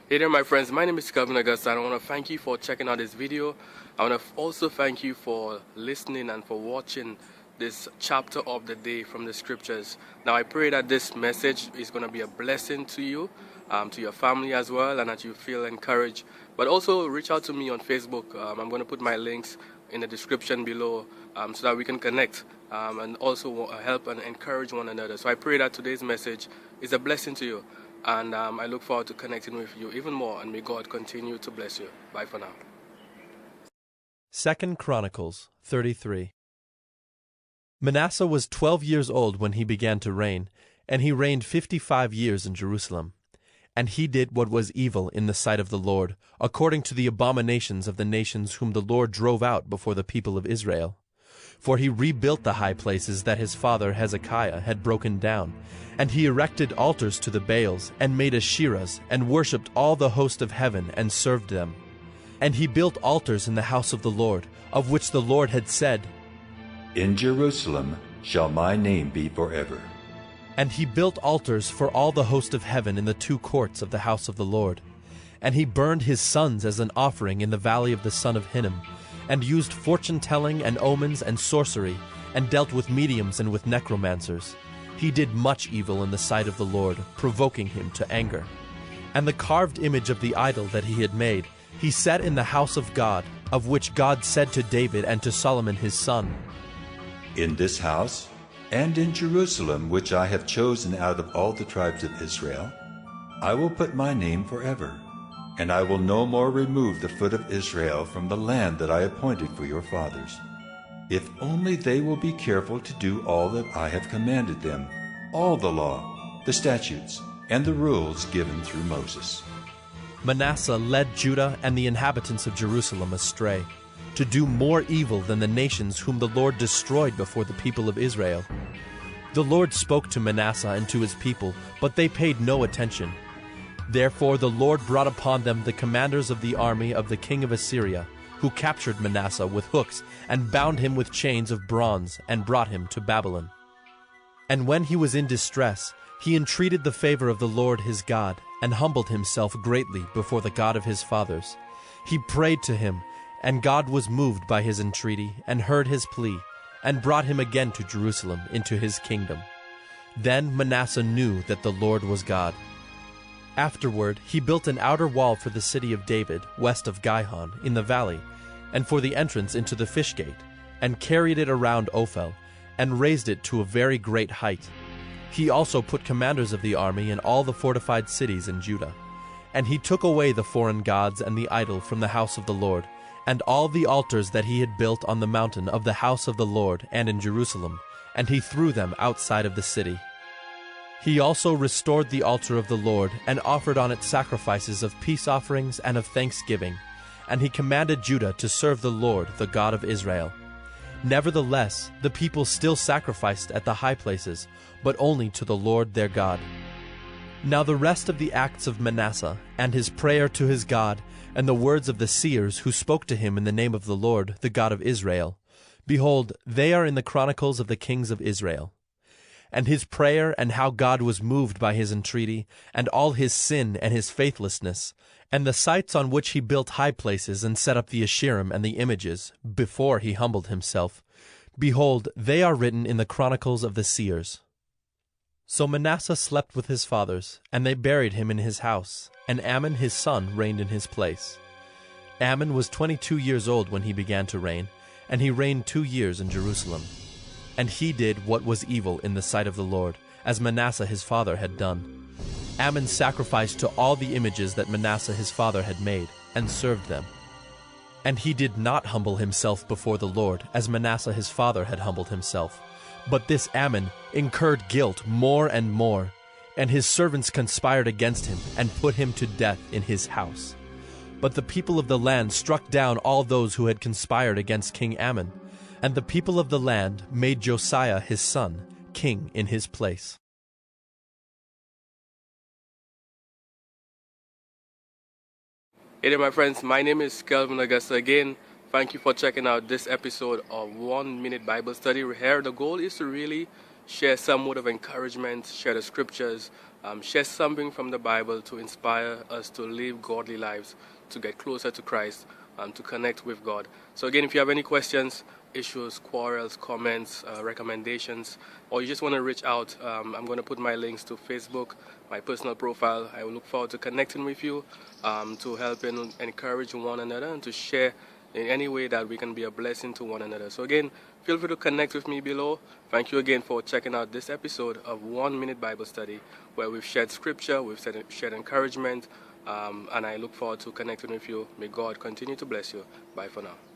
Hey there my friends, my name is Calvin Augusta and I want to thank you for checking out this video. I want to also thank you for listening and for watching this chapter of the day from the scriptures. Now I pray that this message is going to be a blessing to you, to your family as well, and that you feel encouraged. But also reach out to me on Facebook. I'm going to put my links in the description below so that we can connect and also help and encourage one another. So I pray that today's message is a blessing to you. And I look forward to connecting with you even more, and may God continue to bless you. Bye for now. 2 Chronicles 33. Manasseh was 12 years old when he began to reign, and he reigned 55 years in Jerusalem. And he did what was evil in the sight of the Lord, according to the abominations of the nations whom the Lord drove out before the people of Israel. For he rebuilt the high places that his father Hezekiah had broken down, and he erected altars to the Baals, and made Asherahs, and worshipped all the host of heaven, and served them. And he built altars in the house of the Lord, of which the Lord had said, In Jerusalem shall my name be forever. And he built altars for all the host of heaven in the two courts of the house of the Lord. And he burned his sons as an offering in the valley of the son of Hinnom, and used fortune-telling and omens and sorcery, and dealt with mediums and with necromancers. He did much evil in the sight of the Lord, provoking him to anger. And the carved image of the idol that he had made, he set in the house of God, of which God said to David and to Solomon his son, In this house, and in Jerusalem, which I have chosen out of all the tribes of Israel, I will put my name forever. And I will no more remove the foot of Israel from the land that I appointed for your fathers, if only they will be careful to do all that I have commanded them, all the law, the statutes, and the rules given through Moses. Manasseh led Judah and the inhabitants of Jerusalem astray, to do more evil than the nations whom the Lord destroyed before the people of Israel. The Lord spoke to Manasseh and to his people, but they paid no attention. Therefore the Lord brought upon them the commanders of the army of the king of Assyria, who captured Manasseh with hooks, and bound him with chains of bronze, and brought him to Babylon. And when he was in distress, he entreated the favor of the Lord his God, and humbled himself greatly before the God of his fathers. He prayed to him, and God was moved by his entreaty, and heard his plea, and brought him again to Jerusalem into his kingdom. Then Manasseh knew that the Lord was God. Afterward he built an outer wall for the city of David, west of Gihon, in the valley, and for the entrance into the fish gate, and carried it around Ophel, and raised it to a very great height. He also put commanders of the army in all the fortified cities in Judah. And he took away the foreign gods and the idol from the house of the Lord, and all the altars that he had built on the mountain of the house of the Lord and in Jerusalem, and he threw them outside of the city. He also restored the altar of the Lord, and offered on it sacrifices of peace offerings and of thanksgiving. And he commanded Judah to serve the Lord, the God of Israel. Nevertheless, the people still sacrificed at the high places, but only to the Lord their God. Now the rest of the acts of Manasseh, and his prayer to his God, and the words of the seers who spoke to him in the name of the Lord, the God of Israel, behold, they are in the Chronicles of the kings of Israel. And his prayer, and how God was moved by his entreaty, and all his sin and his faithlessness, and the sites on which he built high places and set up the Asherim and the images, before he humbled himself, behold, they are written in the Chronicles of the seers. So Manasseh slept with his fathers, and they buried him in his house, and Amon his son reigned in his place. Amon was 22 years old when he began to reign, and he reigned 2 years in Jerusalem. And he did what was evil in the sight of the Lord, as Manasseh his father had done. Amon sacrificed to all the images that Manasseh his father had made, and served them. And he did not humble himself before the Lord, as Manasseh his father had humbled himself. But this Amon incurred guilt more and more, and his servants conspired against him, and put him to death in his house. But the people of the land struck down all those who had conspired against King Amon, and the people of the land made Josiah his son king in his place. Hey there my friends, my name is Calvin Augusta again. Thank you for checking out this episode of 1 Minute Bible Study. Here the goal is to really share some word of encouragement, share the scriptures, share something from the Bible to inspire us to live godly lives, to get closer to Christ, to connect with God. So again, if you have any questions, issues, quarrels, comments, recommendations, or you just want to reach out, I'm going to put my links to Facebook, my personal profile. I will look forward to connecting with you, to help and encourage one another, and to share in any way that we can be a blessing to one another. So again, feel free to connect with me below. Thank you again for checking out this episode of 1 Minute Bible Study, where we've shared scripture, we've shared encouragement, and I look forward to connecting with you. May God continue to bless you. Bye for now.